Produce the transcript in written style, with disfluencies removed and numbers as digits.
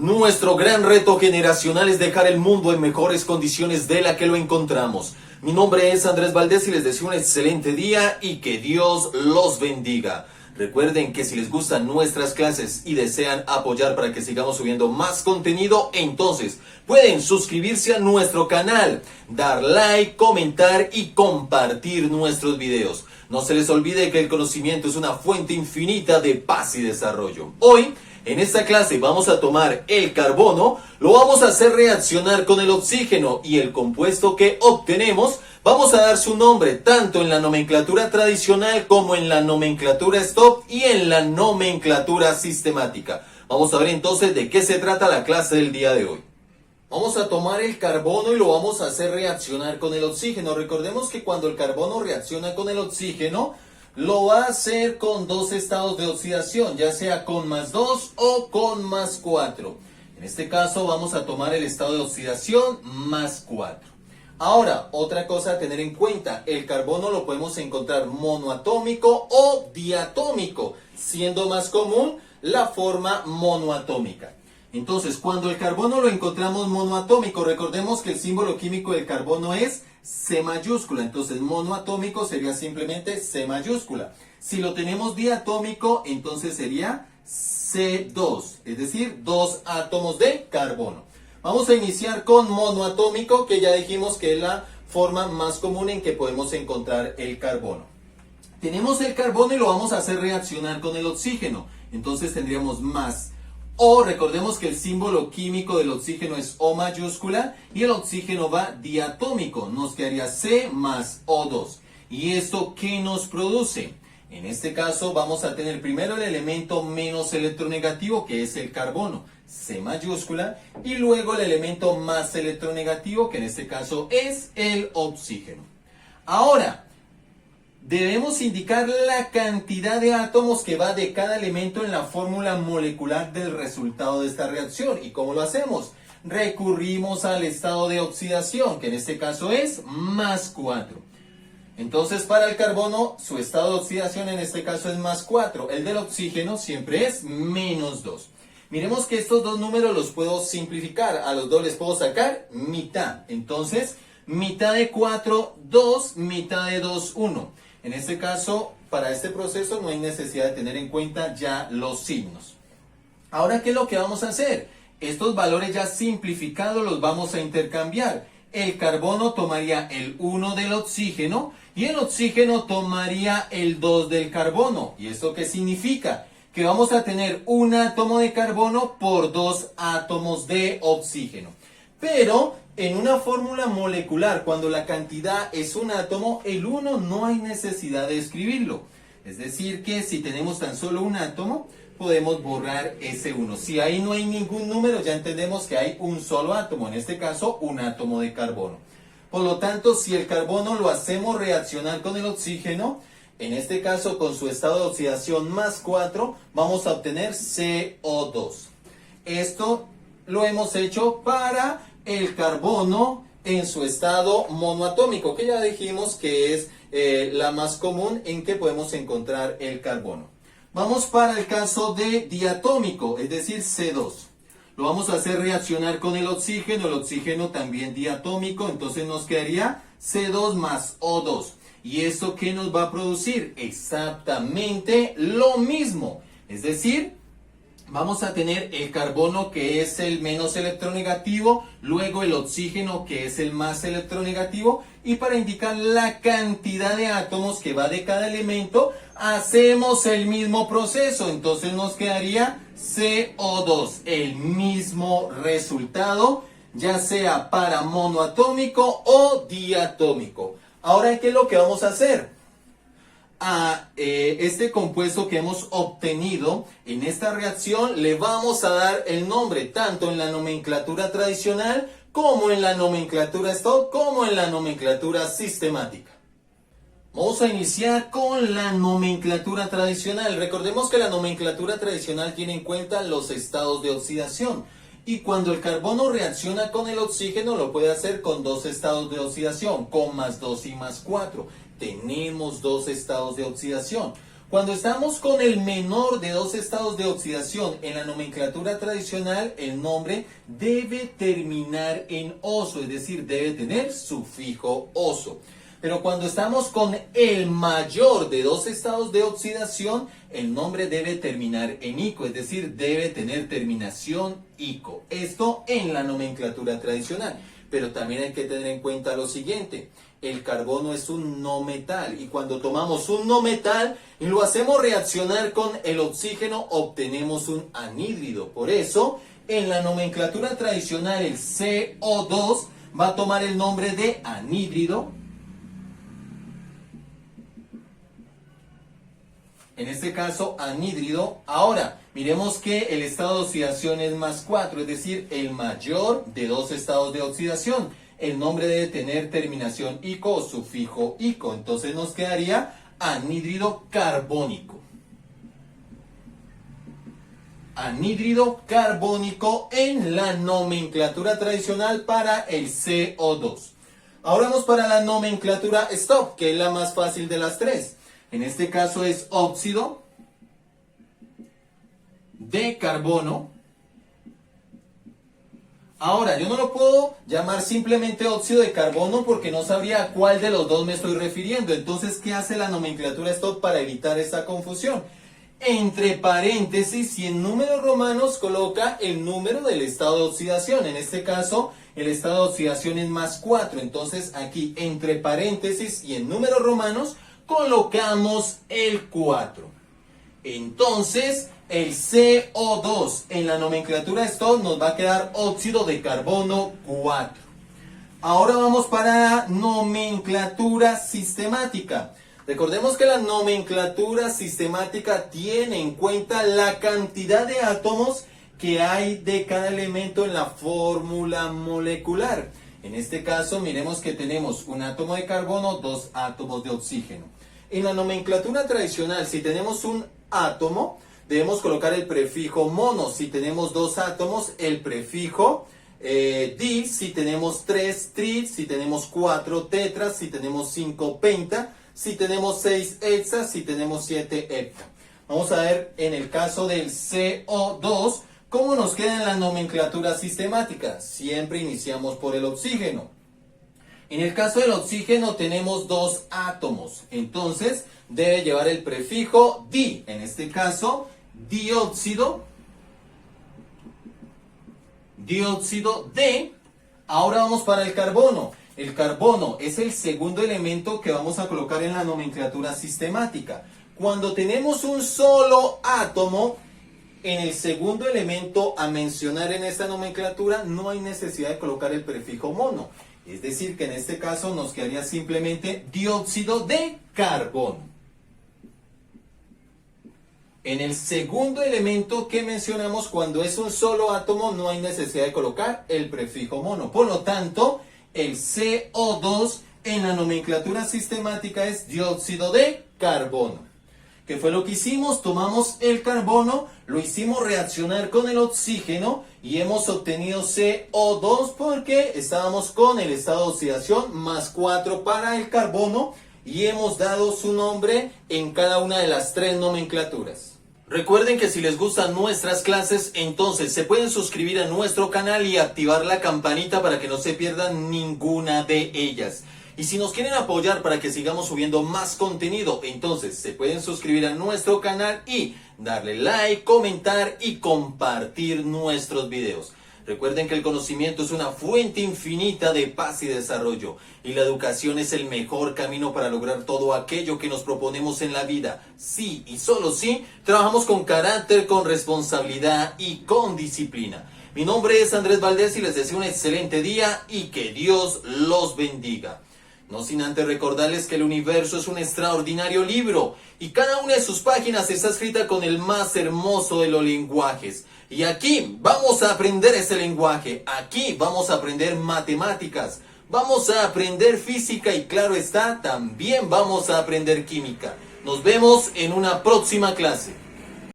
Nuestro gran reto generacional es dejar el mundo en mejores condiciones de la que lo encontramos. Mi nombre es Andrés Valdés y les deseo un excelente día y que Dios los bendiga. Recuerden que si les gustan nuestras clases y desean apoyar para que sigamos subiendo más contenido, entonces pueden suscribirse a nuestro canal, dar like, comentar y compartir nuestros videos. No se les olvide que el conocimiento es una fuente infinita de paz y desarrollo. Hoy, en esta clase vamos a tomar el carbono, lo vamos a hacer reaccionar con el oxígeno y el compuesto que obtenemos vamos a dar su nombre tanto en la nomenclatura tradicional como en la nomenclatura stop y en la nomenclatura sistemática. Vamos a ver entonces de qué se trata la clase del día de hoy. Vamos a tomar el carbono y lo vamos a hacer reaccionar con el oxígeno. Recordemos que cuando el carbono reacciona con el oxígeno, lo va a hacer con dos estados de oxidación, ya sea con +2 o con +4. En este caso vamos a tomar el estado de oxidación +4. Ahora, otra cosa a tener en cuenta, el carbono lo podemos encontrar monoatómico o diatómico, siendo más común la forma monoatómica. Entonces, cuando el carbono lo encontramos monoatómico, recordemos que el símbolo químico del carbono es C mayúscula, entonces monoatómico sería simplemente C mayúscula. Si lo tenemos diatómico, entonces sería C2, es decir, 2 átomos de carbono. Vamos a iniciar con monoatómico, que ya dijimos que es la forma más común en que podemos encontrar el carbono. Tenemos el carbono y lo vamos a hacer reaccionar con el oxígeno, entonces tendríamos más O. Recordemos que el símbolo químico del oxígeno es O mayúscula y el oxígeno va diatómico, nos quedaría C más O2. ¿Y esto qué nos produce? En este caso vamos a tener primero el elemento menos electronegativo, que es el carbono, C mayúscula, y luego el elemento más electronegativo, que en este caso es el oxígeno. Ahora, debemos indicar la cantidad de átomos que va de cada elemento en la fórmula molecular del resultado de esta reacción. ¿Y cómo lo hacemos? Recurrimos al estado de oxidación, que en este caso es +4. Entonces, para el carbono, su estado de oxidación en este caso es +4. El del oxígeno siempre es -2. Miremos que estos dos números los puedo simplificar. A los dos les puedo sacar mitad. Entonces, mitad de 4, 2, mitad de 2, 1. En este caso, para este proceso no hay necesidad de tener en cuenta ya los signos. Ahora, ¿qué es lo que vamos a hacer? Estos valores ya simplificados los vamos a intercambiar. El carbono tomaría el 1 del oxígeno y el oxígeno tomaría el 2 del carbono. ¿Y esto qué significa? Que vamos a tener un átomo de carbono por 2 átomos de oxígeno. Pero en una fórmula molecular, cuando la cantidad es un átomo, el 1 no hay necesidad de escribirlo. Es decir, que si tenemos tan solo un átomo, podemos borrar ese 1. Si ahí no hay ningún número, ya entendemos que hay un solo átomo, en este caso un átomo de carbono. Por lo tanto, si el carbono lo hacemos reaccionar con el oxígeno, en este caso con su estado de oxidación +4, vamos a obtener CO2. Esto lo hemos hecho para el carbono en su estado monoatómico, que ya dijimos que es la más común en que podemos encontrar el carbono. Vamos para el caso de diatómico, es decir, C2. Lo vamos a hacer reaccionar con el oxígeno también diatómico, entonces nos quedaría C2 más O2. ¿Y esto qué nos va a producir? Exactamente lo mismo, es decir, vamos a tener el carbono, que es el menos electronegativo, luego el oxígeno, que es el más electronegativo, y para indicar la cantidad de átomos que va de cada elemento, hacemos el mismo proceso, entonces nos quedaría CO2, el mismo resultado, ya sea para monoatómico o diatómico. Ahora, ¿qué es lo que vamos a hacer? A este compuesto que hemos obtenido en esta reacción le vamos a dar el nombre tanto en la nomenclatura tradicional como en la nomenclatura stop como en la nomenclatura sistemática. Vamos a iniciar con la nomenclatura tradicional. Recordemos que la nomenclatura tradicional tiene en cuenta los estados de oxidación. Y cuando el carbono reacciona con el oxígeno, lo puede hacer con dos estados de oxidación, con +2 y +4. Tenemos dos estados de oxidación. Cuando estamos con el menor de dos estados de oxidación en la nomenclatura tradicional, el nombre debe terminar en oso, es decir, debe tener sufijo oso. Pero cuando estamos con el mayor de dos estados de oxidación, el nombre debe terminar en ico, es decir, debe tener terminación ico. Esto en la nomenclatura tradicional. Pero también hay que tener en cuenta lo siguiente: el carbono es un no metal y cuando tomamos un no metal y lo hacemos reaccionar con el oxígeno, obtenemos un anhídrido. Por eso, en la nomenclatura tradicional, el CO2 va a tomar el nombre de anhídrido. En este caso, anhídrido. Ahora, miremos que el estado de oxidación es más 4, es decir, el mayor de dos estados de oxidación. El nombre debe tener terminación ico o sufijo ico. Entonces nos quedaría anhídrido carbónico. Anhídrido carbónico en la nomenclatura tradicional para el CO2. Ahora vamos para la nomenclatura stop, que es la más fácil de las tres. En este caso es óxido de carbono. Ahora, yo no lo puedo llamar simplemente óxido de carbono porque no sabría a cuál de los dos me estoy refiriendo. Entonces, ¿qué hace la nomenclatura stop para evitar esta confusión? Entre paréntesis y en números romanos coloca el número del estado de oxidación. En este caso, el estado de oxidación es más 4. Entonces, aquí entre paréntesis y en números romanos colocamos el 4. Entonces, el CO2 en la nomenclatura stop nos va a quedar óxido de carbono 4. Ahora vamos para la nomenclatura sistemática. Recordemos que la nomenclatura sistemática tiene en cuenta la cantidad de átomos que hay de cada elemento en la fórmula molecular. En este caso, miremos que tenemos un átomo de carbono, dos átomos de oxígeno. En la nomenclatura tradicional, si tenemos un átomo, debemos colocar el prefijo mono. Si tenemos dos átomos, el prefijo di. Si tenemos 3, tri. Si tenemos 4, tetra. Si tenemos 5, penta. Si tenemos 6, hexa. Si tenemos 7, hepta. Vamos a ver en el caso del CO2 cómo nos queda en la nomenclatura sistemática. Siempre iniciamos por el oxígeno. En el caso del oxígeno tenemos dos átomos, entonces debe llevar el prefijo di. En este caso, dióxido de. Ahora vamos para el carbono. El carbono es el segundo elemento que vamos a colocar en la nomenclatura sistemática. Cuando tenemos un solo átomo, en el segundo elemento a mencionar en esta nomenclatura no hay necesidad de colocar el prefijo mono. Es decir, que en este caso nos quedaría simplemente dióxido de carbono. En el segundo elemento que mencionamos, cuando es un solo átomo, no hay necesidad de colocar el prefijo mono. Por lo tanto, el CO2 en la nomenclatura sistemática es dióxido de carbono. ¿Qué fue lo que hicimos? Tomamos el carbono, lo hicimos reaccionar con el oxígeno y hemos obtenido CO2 porque estábamos con el estado de oxidación más 4 para el carbono y hemos dado su nombre en cada una de las tres nomenclaturas. Recuerden que si les gustan nuestras clases, entonces se pueden suscribir a nuestro canal y activar la campanita para que no se pierdan ninguna de ellas. Y si nos quieren apoyar para que sigamos subiendo más contenido, entonces se pueden suscribir a nuestro canal y darle like, comentar y compartir nuestros videos. Recuerden que el conocimiento es una fuente infinita de paz y desarrollo, y la educación es el mejor camino para lograr todo aquello que nos proponemos en la vida. Sí, y solo sí, trabajamos con carácter, con responsabilidad y con disciplina. Mi nombre es Andrés Valdés y les deseo un excelente día y que Dios los bendiga. No sin antes recordarles que el universo es un extraordinario libro y cada una de sus páginas está escrita con el más hermoso de los lenguajes. Y aquí vamos a aprender ese lenguaje, aquí vamos a aprender matemáticas, vamos a aprender física y claro está, también vamos a aprender química. Nos vemos en una próxima clase.